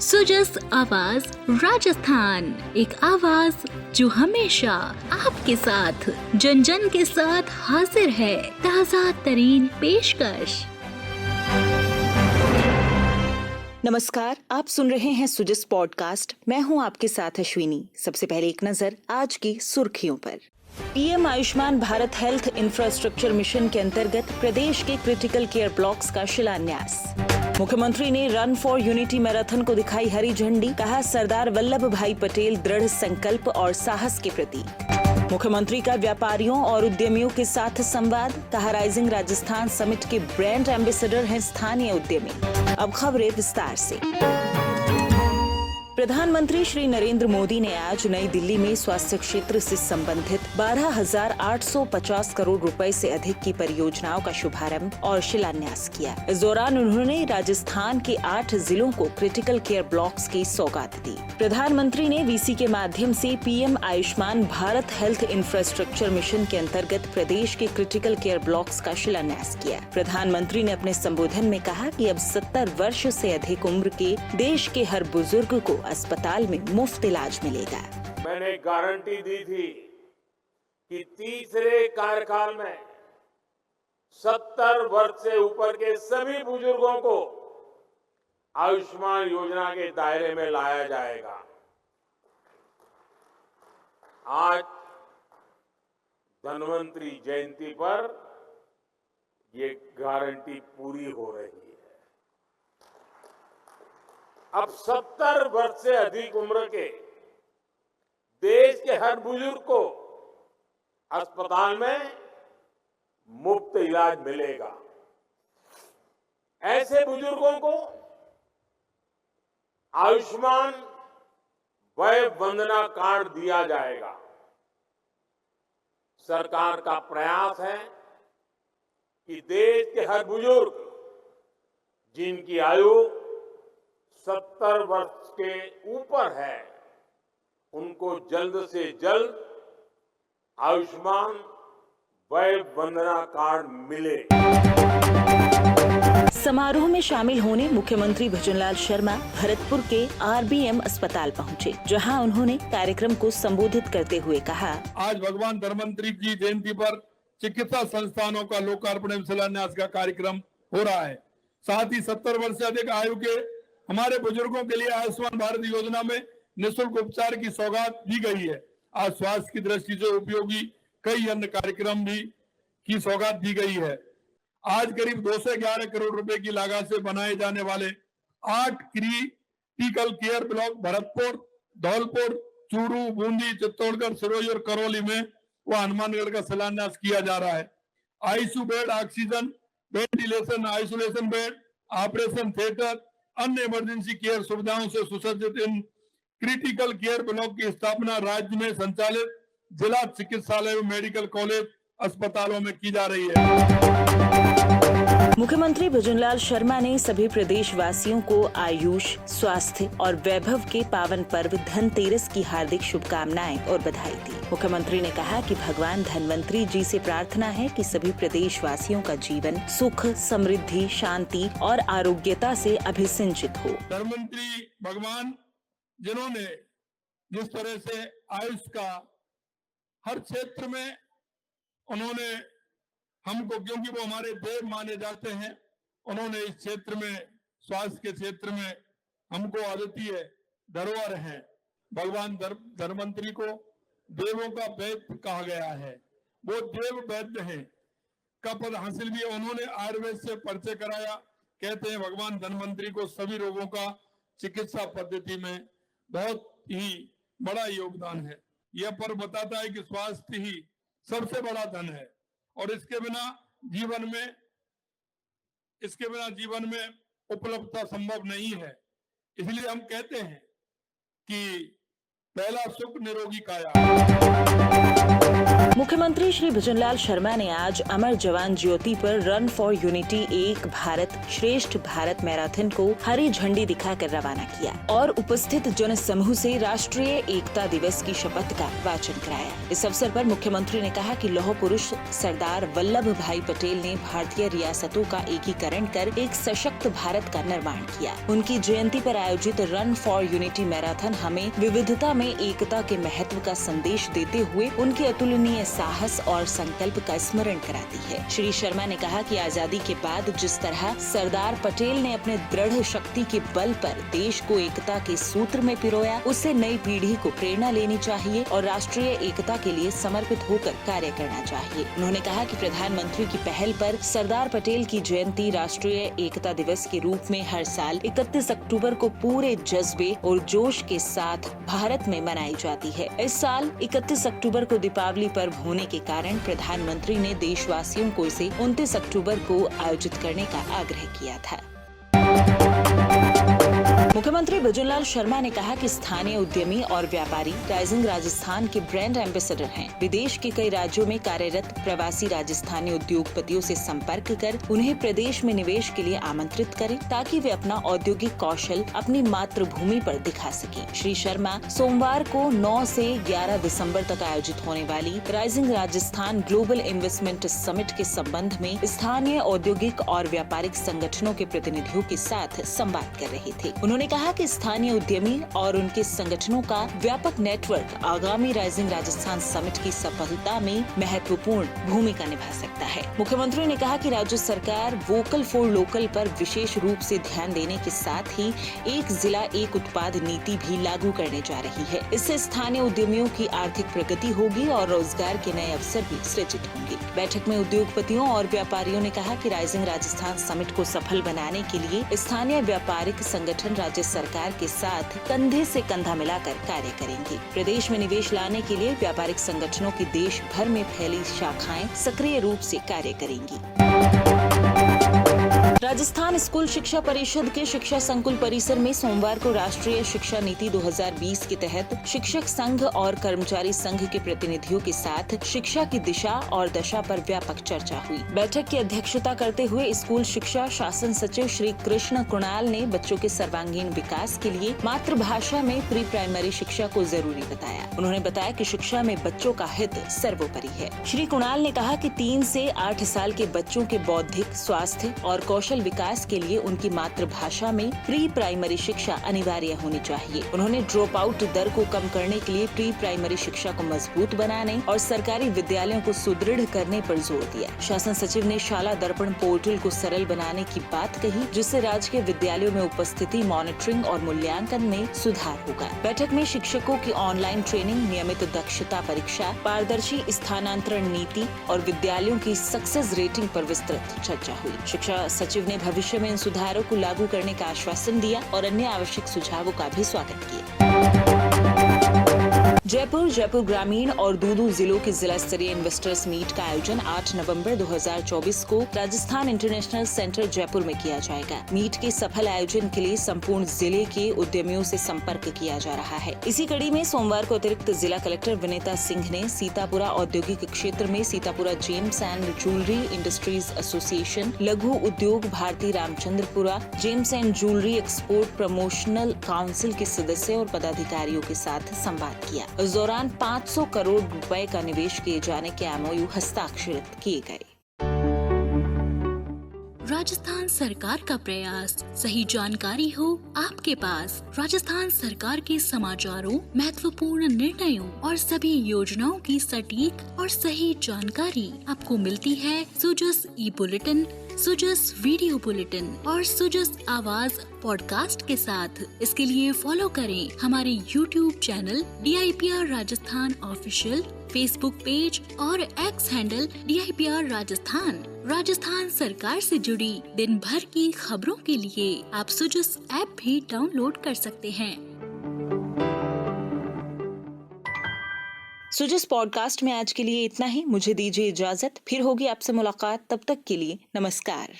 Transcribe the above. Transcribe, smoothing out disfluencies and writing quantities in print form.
सुजस आवाज राजस्थान, एक आवाज जो हमेशा आपके साथ, जन जन के साथ हाजिर है। ताज़ा तरीन पेशकश। नमस्कार, आप सुन रहे हैं सुजस पॉडकास्ट। मैं हूं आपके साथ अश्विनी। सबसे पहले एक नजर आज की सुर्खियों पर। PM Ayushman Bharat health infrastructure mission के अंतर्गत प्रदेश के क्रिटिकल केयर ब्लॉक्स का शिलान्यास। मुख्यमंत्री ने रन फॉर यूनिटी मैराथन को दिखाई हरी झंडी, कहा सरदार वल्लभ भाई पटेल दृढ़ संकल्प और साहस के प्रतीक। मुख्यमंत्री का व्यापारियों और उद्यमियों के साथ संवाद, कहा राइजिंग राजस्थान समिट के ब्रांड एम्बेसडर हैं स्थानीय उद्यमी। अब खबरें विस्तार से। प्रधानमंत्री श्री नरेंद्र मोदी ने आज नई दिल्ली में स्वास्थ्य क्षेत्र से संबंधित 12,850 करोड़ रुपए से अधिक की परियोजनाओं का शुभारंभ और शिलान्यास किया। इस दौरान उन्होंने राजस्थान के 8 जिलों को क्रिटिकल केयर ब्लॉक्स की सौगात दी। प्रधानमंत्री ने वीसी के माध्यम से PM Ayushman Bharat health infrastructure mission के अंतर्गत प्रदेश के क्रिटिकल केयर ब्लॉक्स का शिलान्यास किया। प्रधानमंत्री ने अपने संबोधन में कहा कि अब 70 वर्ष से अधिक उम्र के देश के हर बुजुर्ग को अस्पताल में मुफ्त इलाज मिलेगा। मैंने गारंटी दी थी कि तीसरे कार्यकाल में 70 वर्ष से ऊपर के सभी बुजुर्गों को आयुष्मान योजना के दायरे में लाया जाएगा। आज धन्वंतरी जयंती पर ये गारंटी पूरी हो रही है। अब 70 वर्ष से अधिक उम्र के देश के हर बुजुर्ग को अस्पताल में मुफ्त इलाज मिलेगा। ऐसे बुजुर्गों को आयुष्मान वय वंदना कार्ड दिया जाएगा। सरकार का प्रयास है कि देश के हर बुजुर्ग जिनकी आयु 70 वर्ष के ऊपर है, उनको जल्द से जल्द आयुष्मान वय वंदना कार्ड मिले। समारोह में शामिल होने मुख्यमंत्री भजनलाल शर्मा भरतपुर के आरबीएम अस्पताल पहुंचे, जहां उन्होंने कार्यक्रम को संबोधित करते हुए कहा, आज भगवान धन्वंतरी की जयंती पर चिकित्सा संस्थानों का लोकार्पण एवं शिलान्यास का कार्यक्रम हो रहा है। साथ ही 70 वर्ष से अधिक आयु के हमारे बुजुर्गों के लिए आयुष्मान भारत योजना में निःशुल्क उपचार की सौगात दी गई है। आज स्वास्थ्य की दृष्टि से उपयोगी कई अन्य कार्यक्रम भी की सौगात दी गई है। आज करीब 211 करोड़ रुपए की लागत से बनाए जाने वाले 8 critical care block Bharatpur, Dholpur, Churu, Bundi, Chittorgarh, Sirohi और करौली में व हनुमानगढ़ का शिलान्यास किया जा रहा है। ICU bed, oxygen, ventilation, isolation bed, operation theatre, अन्य इमरजेंसी केयर सुविधाओं से सुसज्जित इन क्रिटिकल केयर ब्लॉक की स्थापना राज्य में संचालित जिला चिकित्सालय एवं मेडिकल कॉलेज अस्पतालों में की जा रही है। मुख्यमंत्री भजनलाल शर्मा ने सभी प्रदेशवासियों को आयुष, स्वास्थ्य और वैभव के पावन पर्व धनतेरस की हार्दिक शुभकामनाएं और बधाई दी। मुख्यमंत्री ने कहा कि भगवान धन्वंतरी जी से प्रार्थना है कि सभी प्रदेशवासियों का जीवन सुख, समृद्धि, शांति और आरोग्यता से अभिसिंचित हो। धन्वंतरी भगवान जिन्होंने जिस तरह से आयुष का हर क्षेत्र में उन्होंने हमको, क्योंकि वो हमारे देव माने जाते हैं, उन्होंने इस क्षेत्र में, स्वास्थ्य के क्षेत्र में हमको अद्वितीय धरोहर है। भगवान धन्वंतरी को देवों का वैद्य कहा गया है। वो देव वैद्य हैं का पद हासिल भी उन्होंने आयुर्वेद से परिचय कराया। कहते हैं भगवान धन्वंतरी को सभी रोगों का चिकित्सा पद्धति में बहुत ही बड़ा योगदान है। यह पर्व बताता है कि स्वास्थ्य ही सबसे बड़ा धन है और इसके बिना जीवन में उपलब्धता संभव नहीं है। इसलिए हम कहते हैं कि पहला सुख निरोगी काया। मुख्यमंत्री श्री भजनलाल शर्मा ने आज अमर जवान ज्योति पर रन फॉर यूनिटी एक भारत श्रेष्ठ भारत मैराथन को हरी झंडी दिखाकर रवाना किया और उपस्थित जन समूह से राष्ट्रीय एकता दिवस की शपथ का वाचन कराया। इस अवसर पर मुख्यमंत्री ने कहा कि लौह पुरुष सरदार वल्लभ भाई पटेल ने भारतीय रियासतों का एकीकरण कर एक सशक्त भारत का निर्माण किया। उनकी जयंती पर आयोजित रन फॉर यूनिटी मैराथन हमें विविधता में एकता के महत्व का संदेश देते हुए उनके अतुलनीय साहस और संकल्प का स्मरण कराती है। श्री शर्मा ने कहा कि आजादी के बाद जिस तरह सरदार पटेल ने अपने दृढ़ शक्ति के बल पर देश को एकता के सूत्र में पिरोया, उससे नई पीढ़ी को प्रेरणा लेनी चाहिए और राष्ट्रीय एकता के लिए समर्पित होकर कार्य करना चाहिए। उन्होंने कहा कि प्रधानमंत्री की पहल पर सरदार पटेल की जयंती राष्ट्रीय एकता दिवस के रूप में हर साल 31 अक्टूबर को पूरे जज्बे और जोश के साथ भारत में मनाई जाती है। इस साल 31 अक्टूबर को दीपावली पर्व होने के कारण प्रधानमंत्री ने देशवासियों को इसे 29 अक्टूबर को आयोजित करने का आग्रह किया था। मुख्यमंत्री भजनलाल शर्मा ने कहा कि स्थानीय उद्यमी और व्यापारी राइजिंग राजस्थान के ब्रांड एम्बेसडर हैं। विदेश के कई राज्यों में कार्यरत प्रवासी राजस्थानी उद्योगपतियों से संपर्क कर उन्हें प्रदेश में निवेश के लिए आमंत्रित करें ताकि वे अपना औद्योगिक कौशल अपनी मातृभूमि पर दिखा सकें। श्री शर्मा सोमवार को 9 से 11 दिसंबर तक आयोजित होने वाली rising Rajasthan global investment summit के संबंध में स्थानीय औद्योगिक और व्यापारिक संगठनों के प्रतिनिधियों के साथ संवाद कर रहे थे। उन्होंने कहा कि स्थानीय उद्यमी और उनके संगठनों का व्यापक नेटवर्क आगामी राइजिंग राजस्थान समिट की सफलता में महत्वपूर्ण भूमिका निभा सकता है। मुख्यमंत्री ने कहा कि राज्य सरकार वोकल फॉर लोकल पर विशेष रूप से ध्यान देने के साथ ही एक जिला एक उत्पाद नीति भी लागू करने जा रही है। इससे स्थानीय उद्यमियों की आर्थिक प्रगति होगी और रोजगार के नए अवसर भी सृजित होंगे। बैठक में उद्योगपतियों और व्यापारियों ने कहा कि राइजिंग राजस्थान समिट को सफल बनाने के लिए स्थानीय व्यापारिक संगठन राज्य सरकार के साथ कंधे से कंधा मिलाकर कार्य करेंगे। प्रदेश में निवेश लाने के लिए व्यापारिक संगठनों की देश भर में फैली शाखाएं सक्रिय रूप से कार्य करेंगी। राजस्थान स्कूल शिक्षा परिषद के शिक्षा संकुल परिसर में सोमवार को राष्ट्रीय शिक्षा नीति 2020 के तहत शिक्षक संघ और कर्मचारी संघ के प्रतिनिधियों के साथ शिक्षा की दिशा और दशा पर व्यापक चर्चा हुई। बैठक की अध्यक्षता करते हुए स्कूल शिक्षा शासन सचिव श्री कृष्ण कुणाल ने बच्चों के सर्वांगीण विकास के लिए मातृभाषा में प्री प्राइमरी शिक्षा को जरूरी बताया। उन्होंने बताया कि शिक्षा में बच्चों का हित सर्वोपरि है। श्री कुणाल ने कहा कि 3 से 8 साल के बच्चों के बौद्धिक, स्वास्थ्य और कौशल विकास के लिए उनकी मातृभाषा में प्री प्राइमरी शिक्षा अनिवार्य होनी चाहिए। उन्होंने ड्रॉप आउट दर को कम करने के लिए प्री प्राइमरी शिक्षा को मजबूत बनाने और सरकारी विद्यालयों को सुदृढ़ करने पर जोर दिया। शासन सचिव ने शाला दर्पण पोर्टल को सरल बनाने की बात कही, जिससे राजकीय विद्यालयों में उपस्थिति, मॉनिटरिंग और मूल्यांकन में सुधार होगा। बैठक में शिक्षकों की ऑनलाइन ट्रेनिंग, नियमित दक्षता परीक्षा, पारदर्शी स्थानांतरण नीति और विद्यालयों की सक्सेस रेटिंग पर विस्तृत चर्चा हुई। शिक्षा सचिव ने भविष्य में इन सुधारों को लागू करने का आश्वासन दिया और अन्य आवश्यक सुझावों का भी स्वागत किया। जयपुर ग्रामीण और दूदू जिलों के जिला स्तरीय इन्वेस्टर्स मीट का आयोजन 8 नवंबर 2024 को राजस्थान इंटरनेशनल सेंटर जयपुर में किया जाएगा। मीट के सफल आयोजन के लिए संपूर्ण जिले के उद्यमियों से संपर्क किया जा रहा है। इसी कड़ी में सोमवार को अतिरिक्त जिला कलेक्टर विनीता सिंह ने सीतापुरा औद्योगिक क्षेत्र में Sitapura gems and jewellery industries association, Laghu Udyog Bharati Ramchandrapura, gems and jewellery export promotional council के सदस्य और पदाधिकारियों के साथ संवाद किया। इस दौरान 500 करोड़ रुपए का निवेश किए जाने के एमओयू हस्ताक्षरित किए गए। राजस्थान सरकार का प्रयास, सही जानकारी हो आपके पास। राजस्थान सरकार के समाचारों, महत्वपूर्ण निर्णयों और सभी योजनाओं की सटीक और सही जानकारी आपको मिलती है सुजस ई बुलेटिन, सुजस वीडियो बुलेटिन और सुजस आवाज पॉडकास्ट के साथ। इसके लिए फॉलो करें हमारे YouTube channel DIPR Rajasthan official, Facebook page और X handle DIPR Rajasthan. Rajasthan सरकार से जुड़ी दिन भर की खबरों के लिए आप सुजस ऐप भी डाउनलोड कर सकते हैं। सुजस पॉडकास्ट में आज के लिए इतना ही। मुझे दीजिए इजाजत, फिर होगी आपसे मुलाकात। तब तक के लिए नमस्कार।